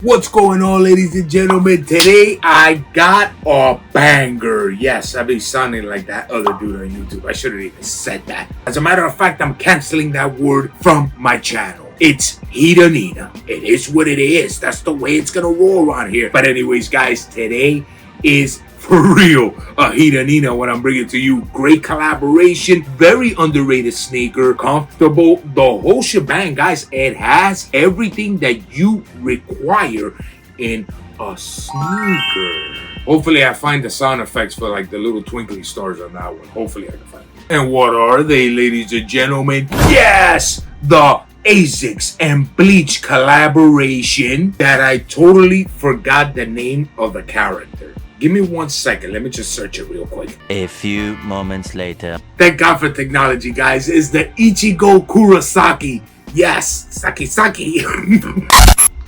What's going on, ladies and gentlemen? Today I got a banger. Yes, I've been sounding like that other dude on YouTube. I shouldn't even said that. As a matter of fact, I'm canceling that word from my channel. It's Hidanina. It is what it is. That's the way it's gonna roll around here. But anyways, guys, today is for real a Hidanina what I'm bringing to you. Great collaboration, very underrated sneaker, comfortable, the whole shebang, guys. It has everything that you require in a sneaker. Hopefully I find the sound effects for like the little twinkly stars on that one. Hopefully I can find it. And what are they, ladies and gentlemen? Yes, the Asics and Bleach collaboration that I totally forgot the name of the character. Give me 1 second. Let me just search it real quick. A few moments later. Thank God for technology, guys. It's the Ichigo Kurosaki. Yes, Saki.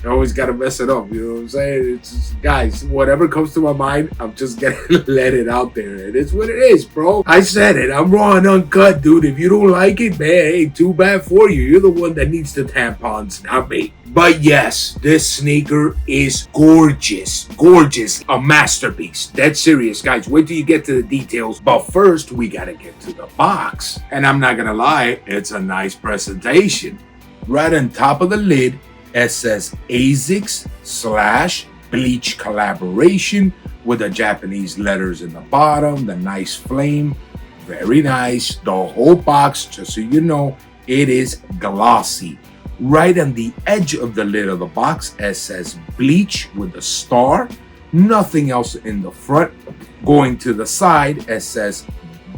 I always gotta mess it up, you know what I'm saying? It's just, guys, whatever comes to my mind, I'm just gonna let it out there. It is what it is, bro. I said it. I'm raw and uncut, dude. If you don't like it, man, hey, too bad for you. You're the one that needs the tampons, not me. But yes, this sneaker is gorgeous. Gorgeous. A masterpiece. Dead serious, guys. Wait till you get to the details. But first, we gotta get to the box. And I'm not gonna lie, it's a nice presentation. Right on top of the lid, it says Asics / Bleach collaboration with the Japanese letters in the bottom, the nice flame. Very nice. The whole box, just so you know, it is glossy. Right on the edge of the lid of the box, it says Bleach with a star. Nothing else in the front. Going to the side, it says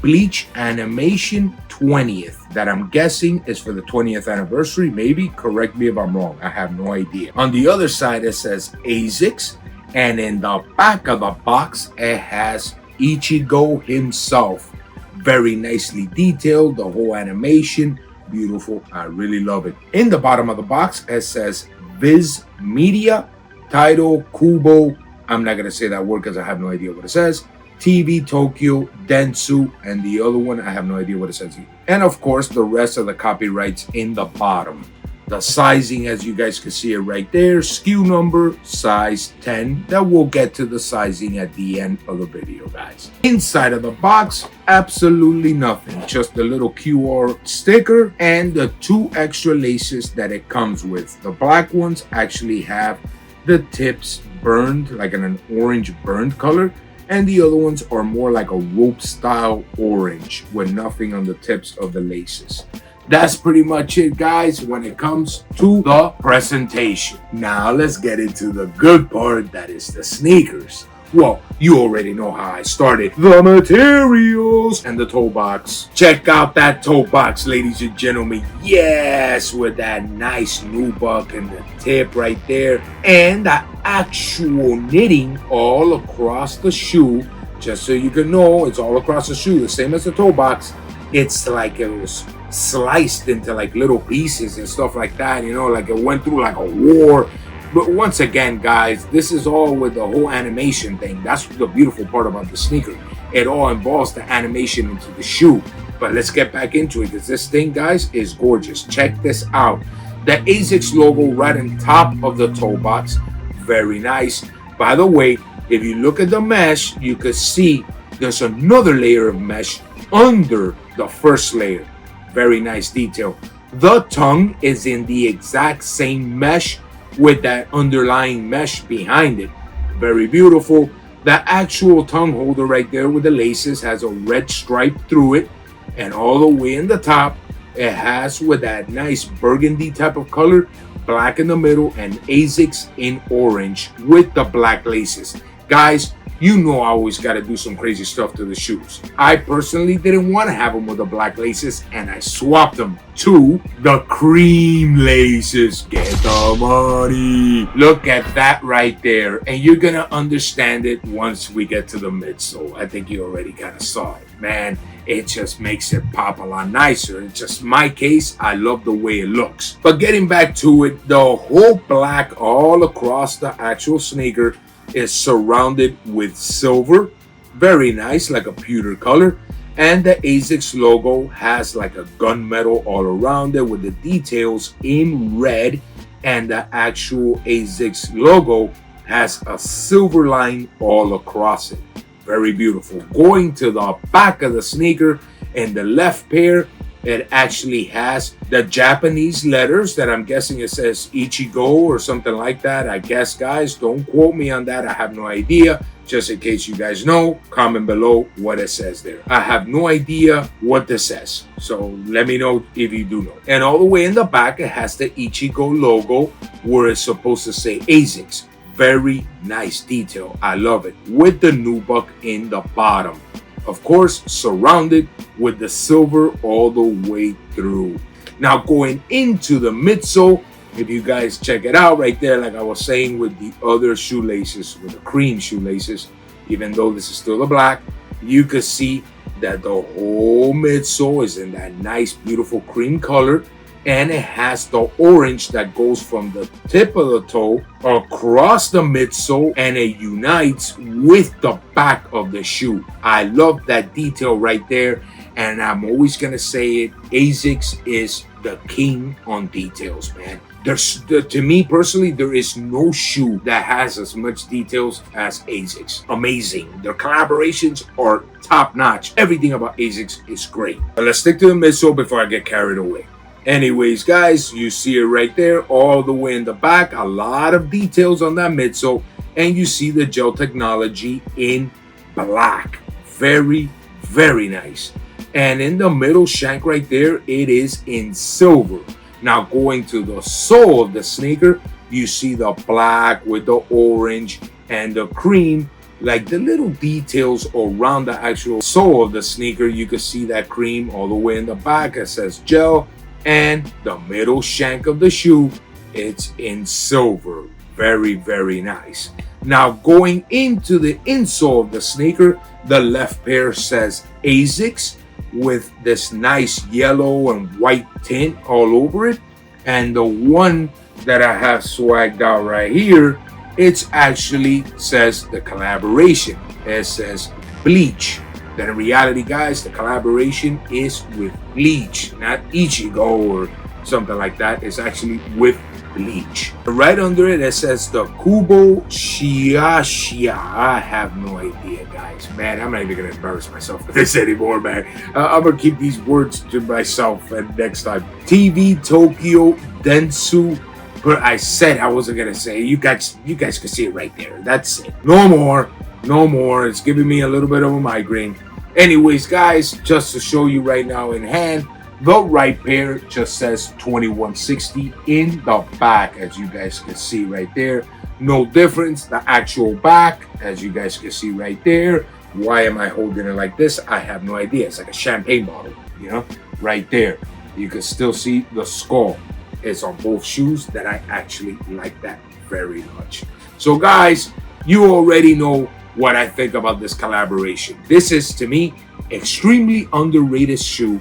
Bleach Animation 20th. That I'm guessing is for the 20th anniversary. Maybe, correct me if I'm wrong. I have no idea. On the other side, it says Asics. And in the back of the box, it has Ichigo himself. Very nicely detailed, the whole animation. Beautiful. I really love it. In the bottom of the box, it says Viz Media, Title, Kubo. I'm not going to say that word because I have no idea what it says. TV Tokyo, Dentsu, and the other one, I have no idea what it says either. And of course, the rest of the copyrights in the bottom. The sizing, as you guys can see it right there, SKU number, size 10. That we'll get to the sizing at the end of the video, guys. Inside of the box, absolutely nothing. Just the little QR sticker and the 2 extra laces that it comes with. The black ones actually have the tips burned, like in an orange burned color. And the other ones are more like a rope style orange with nothing on the tips of the laces. That's pretty much it, guys, when it comes to the presentation. Now let's get into the good part, that is the sneakers. Well, you already know how I started. The materials and the toe box. Check out that toe box, ladies and gentlemen. Yes, with that nice nubuck and the tip right there. And the actual knitting all across the shoe. Just so you can know, it's all across the shoe. The same as the toe box. It's like it was sliced into like little pieces and stuff like that. You know, like it went through like a war. But once again, guys, this is all with the whole animation thing. That's the beautiful part about the sneaker. It all involves the animation into the shoe. But let's get back into it, because this thing, guys, is gorgeous. Check this out. The Asics logo right on top of the toe box. Very nice. By the way, if you look at the mesh, you can see there's another layer of mesh under the first layer. Very nice detail. The tongue is in the exact same mesh with that underlying mesh behind it. Very beautiful. The actual tongue holder right there with the laces has a red stripe through it, and all the way in the top it has, with that nice burgundy type of color, black in the middle and Asics in orange with the black laces. Guys, you know I always got to do some crazy stuff to the shoes. I personally didn't want to have them with the black laces, and I swapped them to the cream laces. Get the money. Look at that right there. And you're going to understand it once we get to the midsole. I think you already kind of saw it. Man, it just makes it pop a lot nicer. It's just my case. I love the way it looks. But getting back to it, the whole black all across the actual sneaker is surrounded with silver. Very nice, like a pewter color. And the Asics logo has like a gunmetal all around it with the details in red and the actual Asics logo has a silver line all across it. Very beautiful. Going to the back of the sneaker, in the left pair, it actually has the Japanese letters that I'm guessing it says Ichigo or something like that. I guess, guys, don't quote me on that. I have no idea. Just in case you guys know, comment below what it says there. I have no idea what this says, so let me know if you do know. And all the way in the back, it has the Ichigo logo where it's supposed to say Asics. Very nice detail. I love it. With the nubuck in the bottom. Of course, surrounded with the silver all the way through. Now going into the midsole, if you guys check it out right there, like I was saying with the other shoelaces, with the cream shoelaces, even though this is still the black, you can see that the whole midsole is in that nice, beautiful cream color. And it has the orange that goes from the tip of the toe across the midsole, and it unites with the back of the shoe. I love that detail right there, and I'm always gonna say it, Asics is the king on details, man. To me personally, there is no shoe that has as much details as Asics. Amazing. Their collaborations are top notch. Everything about Asics is great. But let's stick to the midsole before I get carried away. Anyways, guys, you see it right there all the way in the back. A lot of details on that midsole, and you see the gel technology in black. Very, very nice. And in the middle shank right there, it is in silver. Now going to the sole of the sneaker, you see the black with the orange and the cream. Like the little details around the actual sole of the sneaker, you can see that cream all the way in the back. It says gel. And the middle shank of the shoe, it's in silver. Very, very nice. Now going into the insole of the sneaker, the left pair says Asics with this nice yellow and white tint all over it. And the one that I have swagged out right here, it's actually says the collaboration. It says Bleach. Then in reality, guys, the collaboration is with Bleach, not Ichigo or something like that. It's actually with Bleach. Right under it, it says the Kubo Shiashia. I have no idea, guys. Man, I'm not even going to embarrass myself with this anymore, man. I'm going to keep these words to myself and next time. TV Tokyo Densu. But I said I wasn't going to say. You guys can see it right there. That's it. No more. No more. It's giving me a little bit of a migraine. Anyways, guys, just to show you right now in hand, the right pair just says 2160 in the back, as you guys can see right there. No difference. The actual back, as you guys can see right there. Why am I holding it like this? I have no idea. It's like a champagne bottle, you know, right there. You can still see the skull. It's on both shoes that I actually like that very much. So, guys, you already know what I think about this collaboration. This is, to me, extremely underrated shoe.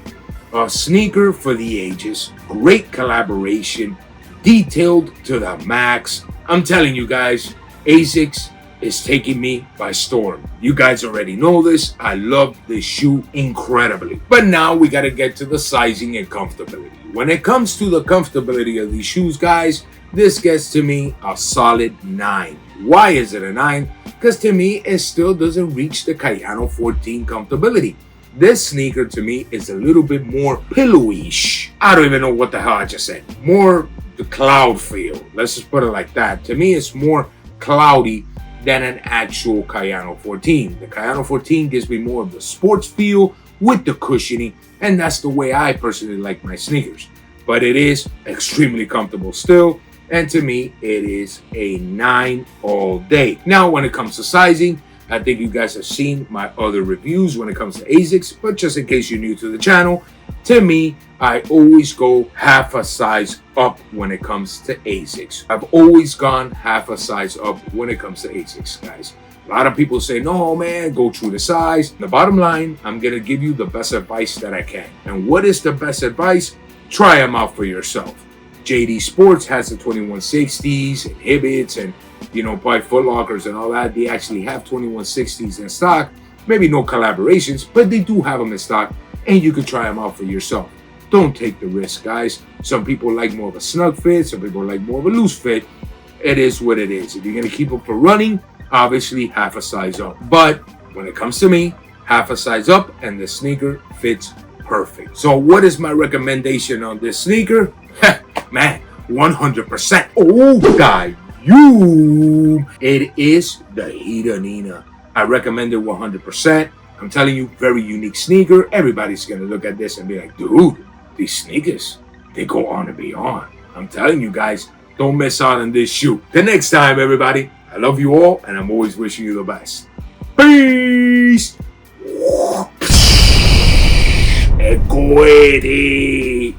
A sneaker for the ages. Great collaboration. Detailed to the max. I'm telling you guys, Asics is taking me by storm. You guys already know this. I love this shoe incredibly. But now we got to get to the sizing and comfortability. When it comes to the comfortability of these shoes, guys, this gets to me a solid 9. Why is it a 9? Because to me, it still doesn't reach the Kayano 14 comfortability. This sneaker to me is a little bit more pillowish. I don't even know what the hell I just said. More the cloud feel. Let's just put it like that. To me, it's more cloudy than an actual Kayano 14. The Kayano 14 gives me more of the sports feel with the cushioning, and that's the way I personally like my sneakers. But it is extremely comfortable still. And to me, it is a 9 all day. Now, when it comes to sizing, I think you guys have seen my other reviews when it comes to Asics, but just in case you're new to the channel, to me, I always go half a size up when it comes to Asics. I've always gone half a size up when it comes to Asics, guys. A lot of people say, no, man, go true to size. The bottom line, I'm going to give you the best advice that I can. And what is the best advice? Try them out for yourself. JD Sports has the 2160s and Hibbits and, you know, probably Foot Lockers and all that. They actually have 2160s in stock. Maybe no collaborations, but they do have them in stock, and you can try them out for yourself. don't take the risk, guys. Some people like more of a snug fit. Some people like more of a loose fit. It is what it is. If you're going to keep up for running, obviously half a size up. But when it comes to me, half a size up and the sneaker fits perfect. So what is my recommendation on this sneaker? Man, 100%. Oh, guy, it is the Hiranina. I recommend it 100%. I'm telling you, very unique sneaker. Everybody's going to look at this and be like, dude, these sneakers, they go on and beyond. I'm telling you guys, don't miss out on this shoe. The next time, everybody, I love you all, and I'm always wishing you the best. Peace! Equity!